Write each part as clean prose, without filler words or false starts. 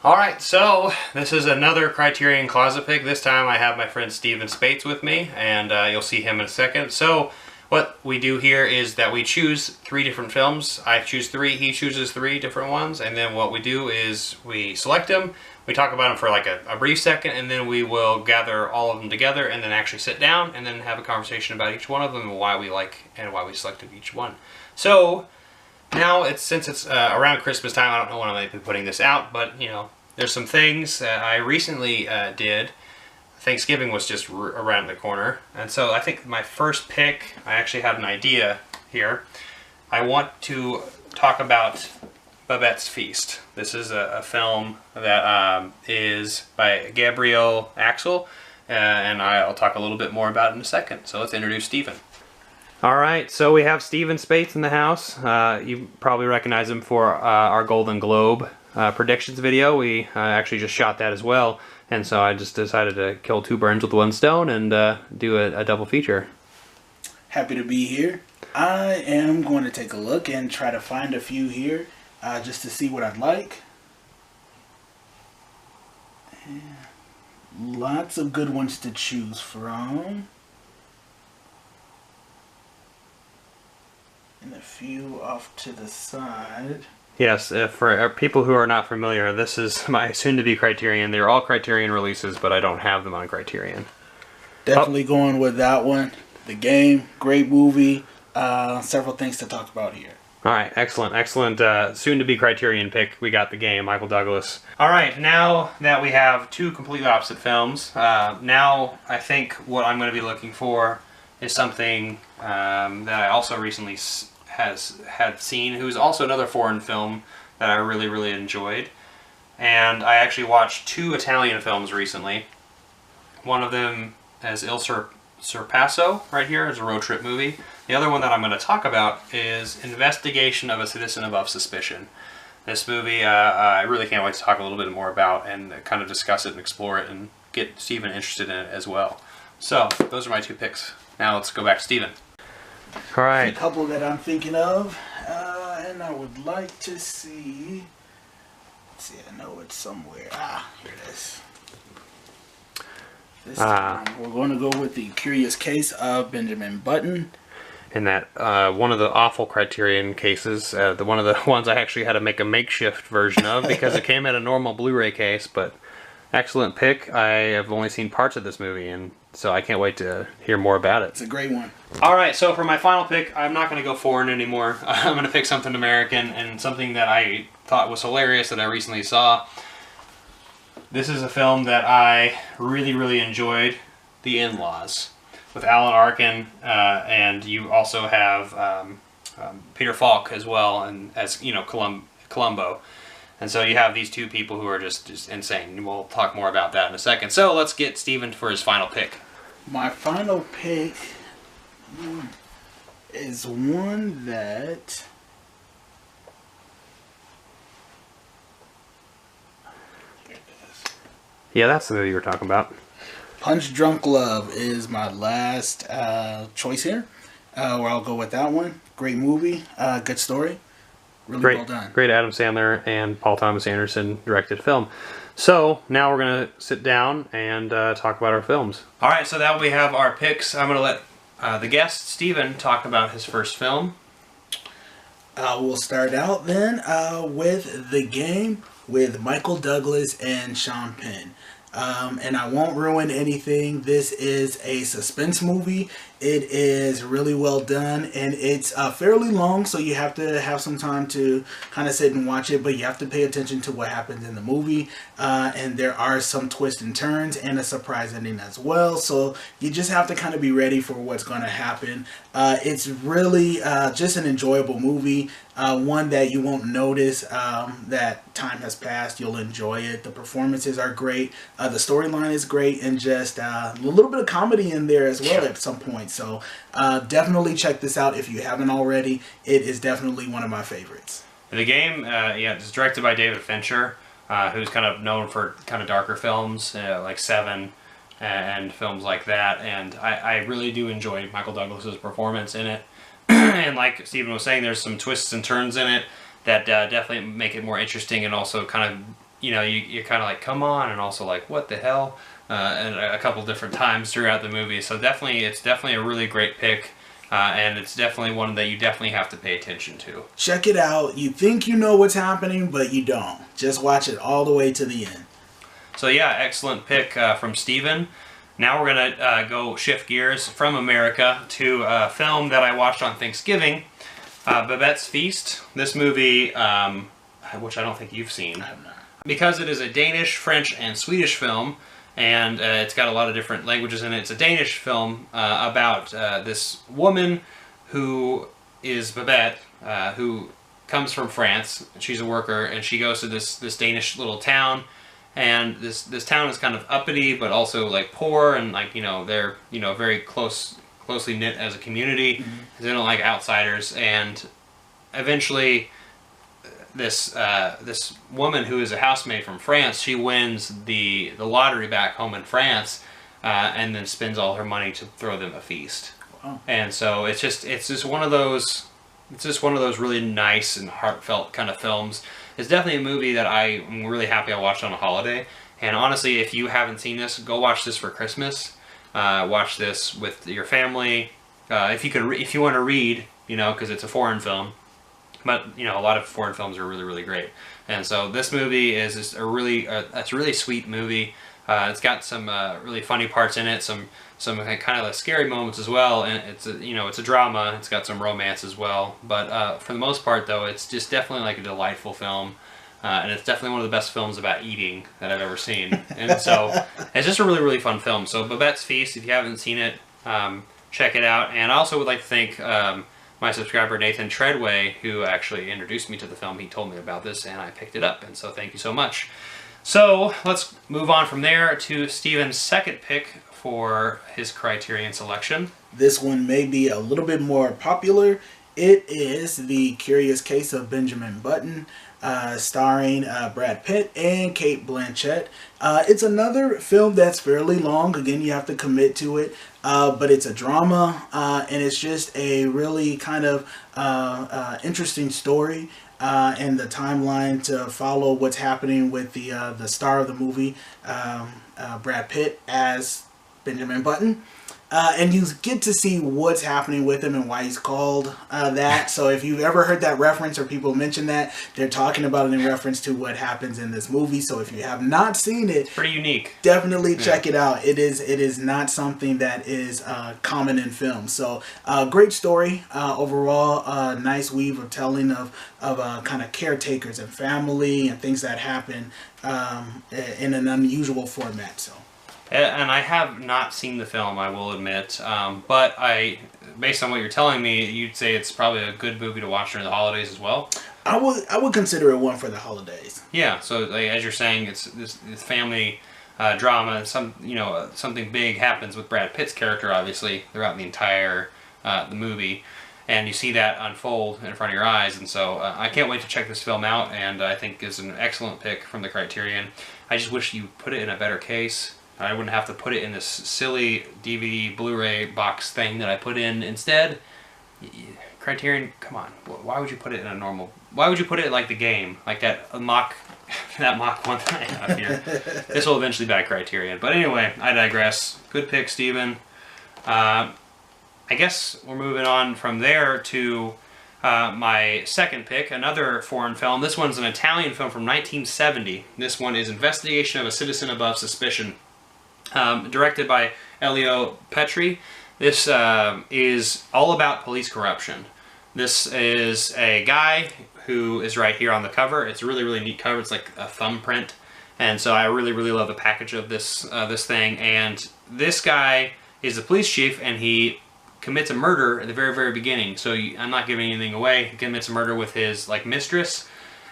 Alright, so this is another Criterion Closet pick. This time I have my friend Stephen Spates with me, and you'll see him in a second. So what we do here is that we choose 3 different films. I choose 3, he chooses 3 different ones, and then what we do is we select them, we talk about them for like a brief second, and then we will gather all of them together and then actually sit down and then have a conversation about each one of them and why we like and why we selected each one. So now, since it's around Christmas time, I don't know when I might be putting this out, but, you know, there's some things that I recently did. Thanksgiving was just around the corner, and so I think my first pick, I actually had an idea here. I want to talk about Babette's Feast. This is a film that is by Gabriel Axel, and I'll talk a little bit more about it in a second. So let's introduce Stephen. Alright, so we have Stephen Spates in the house. You probably recognize him for our Golden Globe predictions video. We actually just shot that as well, and so I just decided to kill 2 birds with 1 stone and do a double feature. Happy to be here. I am going to take a look and try to find a few here just to see what I'd like. And lots of good ones to choose from. And a few off to the side. Yes, for people who are not familiar, this is my soon-to-be Criterion. They're all Criterion releases, but I don't have them on Criterion. Definitely going with that one. The Game, great movie. Several things to talk about here. Alright, excellent, excellent. Soon-to-be Criterion pick. We got The Game, Michael Douglas. Alright, now that we have 2 completely opposite films, now I think what I'm going to be looking for is something that I also recently had seen, who's also another foreign film that I really enjoyed. And I actually watched 2 Italian films recently. One of them is Il Sorpasso, right here, is a road trip movie. The other one that I'm going to talk about is Investigation of a Citizen Above Suspicion. This movie I really can't wait to talk a little bit more about and kind of discuss it and explore it and get Stephen interested in it as well. So, those are my 2 picks. Now let's go back to Stephen. All right. A couple that I'm thinking of, and I would like to see. Let's see, I know it's somewhere. Here it is. This time we're going to go with The Curious Case of Benjamin Button. And that one of the awful Criterion cases, one of the ones I actually had to make a makeshift version of because it came in a normal Blu-ray case, but excellent pick. I have only seen parts of this movie, and so I can't wait to hear more about it. It's a great one. Alright, so for my final pick, I'm not going to go foreign anymore. I'm going to pick something American and something that I thought was hilarious that I recently saw. This is a film that I really enjoyed, The In-Laws, with Alan Arkin, and you also have Peter Falk as well, and as you know, Columbo. And so you have these 2 people who are just insane. We'll talk more about that in a second. So let's get Stephen for his final pick. My final pick is one that Yeah, that's the movie you were talking about. Punch Drunk Love is my last choice here, where I'll go with that one. Great movie, good story, really well done. Great Adam Sandler and Paul Thomas Anderson directed film. So now we're going to sit down and talk about our films. Alright, so now we have our picks. I'm going to let the guest, Stephen, talk about his first film. We'll start out then with The Game with Michael Douglas and Sean Penn. And I won't ruin anything. This is a suspense movie. It is really well done, and it's fairly long, so you have to have some time to kind of sit and watch it, but you have to pay attention to what happens in the movie, and there are some twists and turns and a surprise ending as well, so you just have to kind of be ready for what's going to happen. It's really just an enjoyable movie, one that you won't notice that time has passed. You'll enjoy it. The performances are great. The storyline is great, and just a little bit of comedy in there as well at some point. So definitely check this out if you haven't already. It is definitely one of my favorites. The Game, yeah, it's directed by David Fincher, who's kind of known for kind of darker films like Seven and films like that. And I really do enjoy Michael Douglas's performance in it. And like Stephen was saying, there's some twists and turns in it that definitely make it more interesting and also kind you're kind of like, come on, and also like, what the hell, and a couple different times throughout the movie. So it's definitely a really great pick. And it's definitely one that you definitely have to pay attention to. Check it out. You think you know what's happening, but you don't. Just watch it all the way to the end. So yeah, excellent pick from Stephen. Now we're going to go shift gears from America to a film that I watched on Thanksgiving, Babette's Feast. This movie, which I don't think you've seen. I have not. Because it is a Danish, French, and Swedish film, and it's got a lot of different languages in it. It's a Danish film about this woman who is Babette, who comes from France. She's a worker, and she goes to this Danish little town, and this town is kind of uppity, but also like poor, and like they're very closely knit as a community. Mm-hmm. They don't like outsiders, and eventually this woman who is a housemaid from France, she wins the lottery back home in France, and then spends all her money to throw them a feast. Wow. And so it's just one of those really nice and heartfelt kind of films. It's definitely a movie that I'm really happy I watched on a holiday. And honestly, if you haven't seen this, go watch this for Christmas. Watch this with your family. If you want to read, because it's a foreign film. But a lot of foreign films are really, really great, and so this movie is it's a really sweet movie. It's got some really funny parts in it, some kind of scary moments as well, and it's a drama. It's got some romance as well, but for the most part, though, it's just definitely like a delightful film, and it's definitely one of the best films about eating that I've ever seen. And so it's just a really, really fun film. So Babette's Feast, if you haven't seen it, check it out. And I also would like to thank my subscriber Nathan Treadway, who actually introduced me to the film. He told me about this and I picked it up, and so thank you so much. So let's move on from there to Stephen's second pick for his Criterion selection. This one may be a little bit more popular. It is The Curious Case of Benjamin Button, starring Brad Pitt and Cate Blanchett. It's another film that's fairly long. Again, you have to commit to it. But it's a drama, and it's just a really kind of interesting story, and the timeline to follow what's happening with the star of the movie, Brad Pitt as Benjamin Button. And you get to see what's happening with him and why he's called that. So if you've ever heard that reference or people mention that, they're talking about it in reference to what happens in this movie. So if you have not seen it, pretty unique. Definitely check it out. It is not something that is common in film. So great story overall. Nice weave of telling of kind of caretakers and family and things that happen in an unusual format. So. And I have not seen the film, I will admit, but based on what you're telling me, you'd say it's probably a good movie to watch during the holidays as well. I would consider it one for the holidays. Yeah, so like, as you're saying, it's this family drama. Something big happens with Brad Pitt's character, obviously, throughout the entire the movie, and you see that unfold in front of your eyes. And so I can't wait to check this film out, and I think it's an excellent pick from the Criterion. I just wish you put it in a better case. I wouldn't have to put it in this silly DVD Blu-ray box thing that I put in instead. Criterion, come on. Why would you put it in a normal... Why would you put it like the game? Like that mock one that I have here. This will eventually buy Criterion. But anyway, I digress. Good pick, Stephen. I guess we're moving on from there to my second pick, another foreign film. This one's an Italian film from 1970. This one is Investigation of a Citizen Above Suspicion. Directed by Elio Petri. This is all about police corruption. This is a guy who is right here on the cover. It's a really, really neat cover. It's like a thumbprint. And so I really, really love the package of this thing. And this guy is the police chief, and he commits a murder at the very, very beginning. So I'm not giving anything away. He commits a murder with his mistress,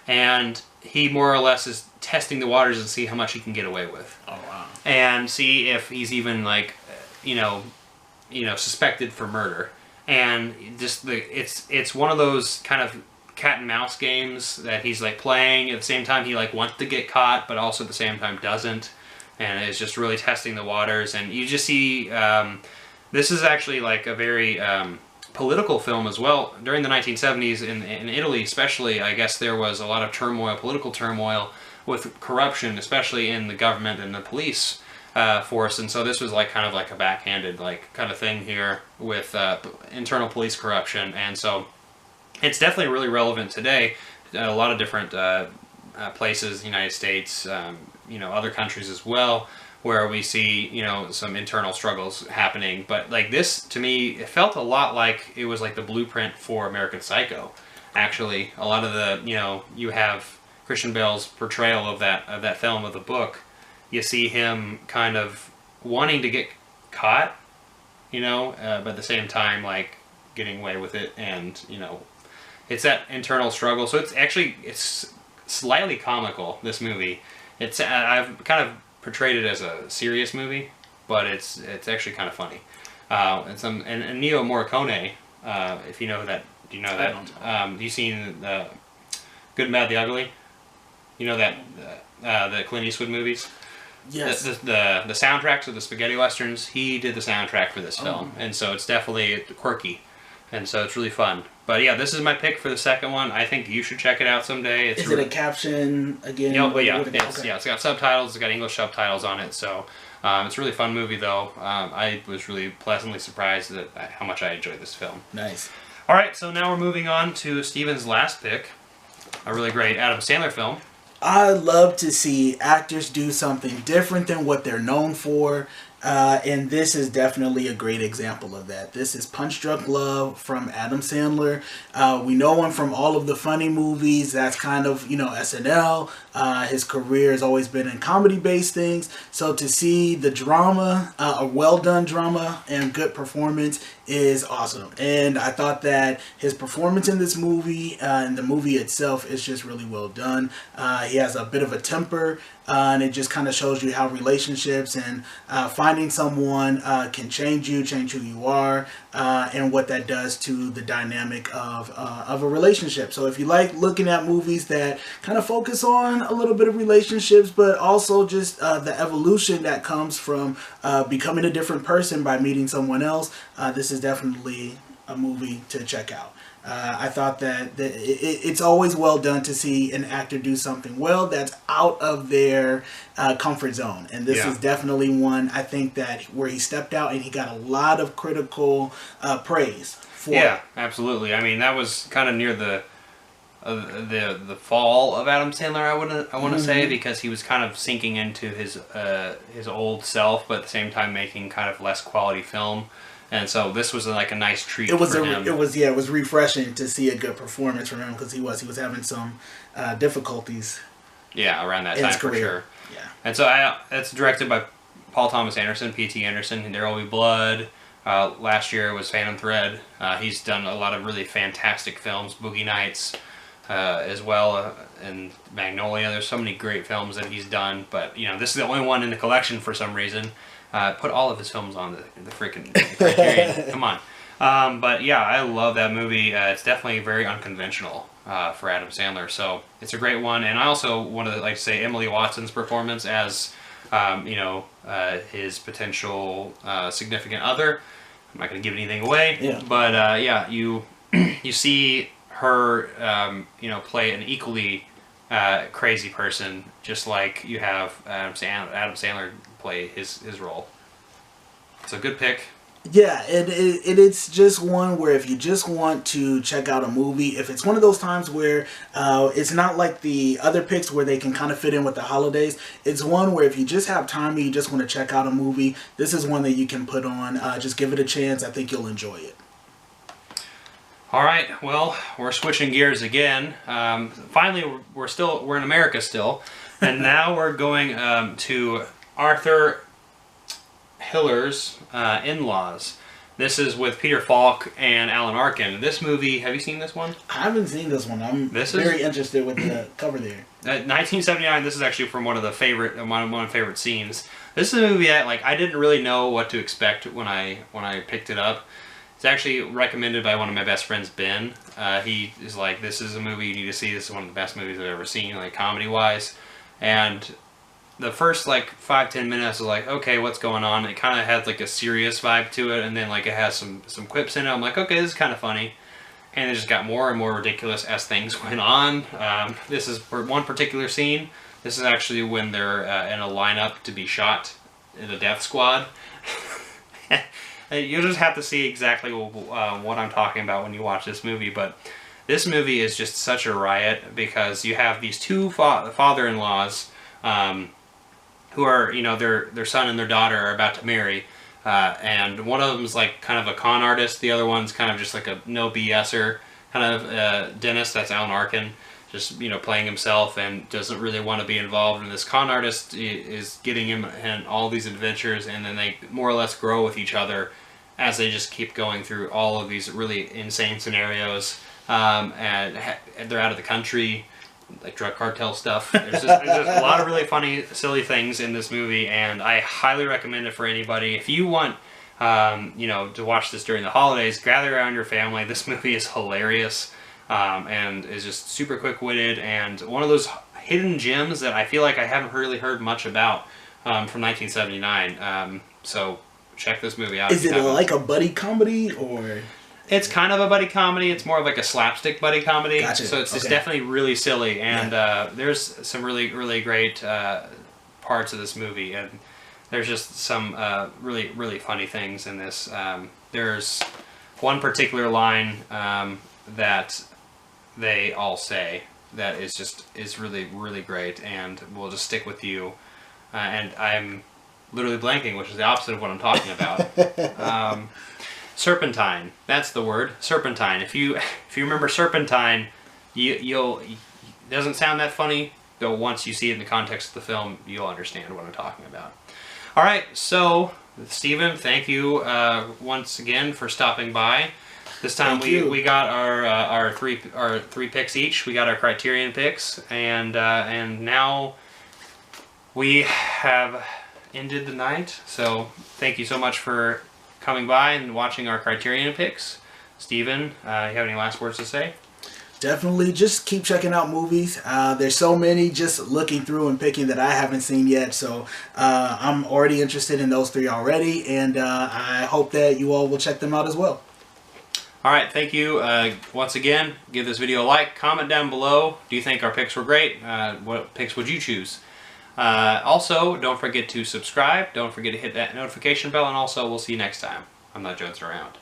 and he more or less is testing the waters and see how much he can get away with. Oh wow! And see if he's even suspected for murder. And just it's one of those kind of cat and mouse games that he's playing. At the same time, he wants to get caught, but also at the same time doesn't. And it's just really testing the waters. And you just see this is actually a very political film as well. During the 1970s in Italy especially, I guess there was a lot of turmoil, political turmoil, with corruption, especially in the government and the police force. And so this was like kind of like a backhanded like kind of thing here with internal police corruption. And so it's definitely really relevant today. A lot of different places, the United States, you know, other countries as well, where we see, you know, some internal struggles happening. But like this, to me, it felt a lot like it was like the blueprint for American Psycho. Actually, a lot of the, you know, you have Christian Bale's portrayal of that film, of the book. You see him kind of wanting to get caught, you know, but at the same time, like, getting away with it. And, you know, it's that internal struggle. So it's slightly comical, this movie. It's I've kind of portrayed it as a serious movie, but it's actually kind of funny. And Neo Morricone, if you know that, do you know that? I don't know. You seen the Good, Bad, the Ugly? You know that the Clint Eastwood movies? Yes. The soundtracks of the spaghetti westerns. He did the soundtrack for this film, and so it's definitely quirky, and so it's really fun. But yeah, this is my pick for the second one. I think you should check it out someday. Is it a caption again? Yeah, well, yeah, it's got subtitles. It's got English subtitles on it, so it's a really fun movie. Though I was really pleasantly surprised at how much I enjoyed this film. Nice. All right, so now we're moving on to Steven's last pick, a really great Adam Sandler film. I love to see actors do something different than what they're known for. And this is definitely a great example of that. This is Punch Drunk Love from Adam Sandler. We know him from all of the funny movies. That's kind of, you know, SNL. His career has always been in comedy-based things. So to see the drama, a well-done drama and good performance is awesome. And I thought that his performance in this movie and the movie itself is just really well done. He has a bit of a temper, and it just kind of shows you how relationships and finding someone can change who you are, and what that does to the dynamic of a relationship. So if you like looking at movies that kind of focus on a little bit of relationships, but also just the evolution that comes from becoming a different person by meeting someone else, this is definitely a movie to check out. I thought that it's always well done to see an actor do something well that's out of their comfort zone. And this is definitely one, I think, that where he stepped out and he got a lot of critical praise for. Yeah, absolutely. I mean, that was kind of near the fall of Adam Sandler, I want to say, because he was kind of sinking into his old self, but at the same time making kind of less quality film. And so this was like a nice treat for him. It was refreshing to see a good performance from him, because he was having some difficulties. Yeah, around that time for sure. Yeah. And so it's directed by Paul Thomas Anderson, P.T. Anderson, and There Will Be Blood. Last year it was Phantom Thread. He's done a lot of really fantastic films, Boogie Nights as well, and Magnolia. There's so many great films that he's done, but you know, this is the only one in the collection for some reason. Put all of his films on the freaking Criterion. Come on. But yeah, I love that movie. It's definitely very unconventional for Adam Sandler, so it's a great one. And I also want to like say Emily Watson's performance as you know, his potential significant other. I'm not going to give anything away, but yeah, you see her you know, play an equally crazy person, just like you have Adam Sandler play his role. It's a good pick. Yeah, it's just one where if you just want to check out a movie, if it's one of those times where it's not like the other picks where they can kind of fit in with the holidays, it's one where if you just have time and you just want to check out a movie, this is one that you can put on. Just give it a chance. I think you'll enjoy it. All right, well, we're switching gears again. Finally, we're in America still, and now we're going to Arthur Hiller's In-Laws. This is with Peter Falk and Alan Arkin. This movie, have you seen this one? I haven't seen this one. I'm very interested with the cover there. 1979. This is actually from one of my favorite scenes. This is a movie that I didn't really know what to expect when I picked it up. It's actually recommended by one of my best friends, Ben. He is like, this is a movie you need to see. This is one of the best movies I've ever seen, like comedy-wise. And the first 5-10 minutes was like, okay, what's going on? It kind of has like a serious vibe to it, and then it has some quips in it. I'm like, okay, this is kind of funny. And it just got more and more ridiculous as things went on. This is for one particular scene. This is actually when they're in a lineup to be shot in a death squad. You'll just have to see exactly what I'm talking about when you watch this movie, but this movie is just such a riot because you have these two father-in-laws who are, you know, their son and their daughter are about to marry, and one of them's like kind of a con artist, the other one's kind of just like a no BSer kind of dentist. That's Alan Arkin, just, you know, playing himself and doesn't really want to be involved. And this con artist is getting him in all these adventures, and then they more or less grow with each other as they just keep going through all of these really insane scenarios. And they're out of the country, like drug cartel stuff. There's just a lot of really funny, silly things in this movie, and I highly recommend it for anybody. If you want, you know, to watch this during the holidays, gather around your family. This movie is hilarious, and is just super quick-witted, and one of those hidden gems that I feel like I haven't really heard much about from 1979. So check this movie out. Is it like a buddy comedy, or...? It's kind of a buddy comedy. It's more of like a slapstick buddy comedy. Gotcha. So it's definitely really silly, and there's some really, really great parts of this movie, and there's just some really, really funny things in this. There's one particular line that they all say that is really, really great, and will just stick with you. And I'm literally blanking, which is the opposite of what I'm talking about. Serpentine. That's the word. Serpentine. If you remember Serpentine, you'll it doesn't sound that funny, though once you see it in the context of the film, you'll understand what I'm talking about. All right, so Stephen, thank you once again for stopping by. This time we got our three picks each. We got our Criterion picks, and now we have ended the night. So thank you so much for coming by and watching our Criterion picks. Stephen, you have any last words to say? Definitely just keep checking out movies. There's so many just looking through and picking that I haven't seen yet, so I'm already interested in those three already, and I hope that you all will check them out as well. Alright, thank you. Once again, give this video a like, comment down below. Do you think our picks were great? What picks would you choose? Also, don't forget to subscribe, don't forget to hit that notification bell, and also we'll see you next time. I'm not joking around.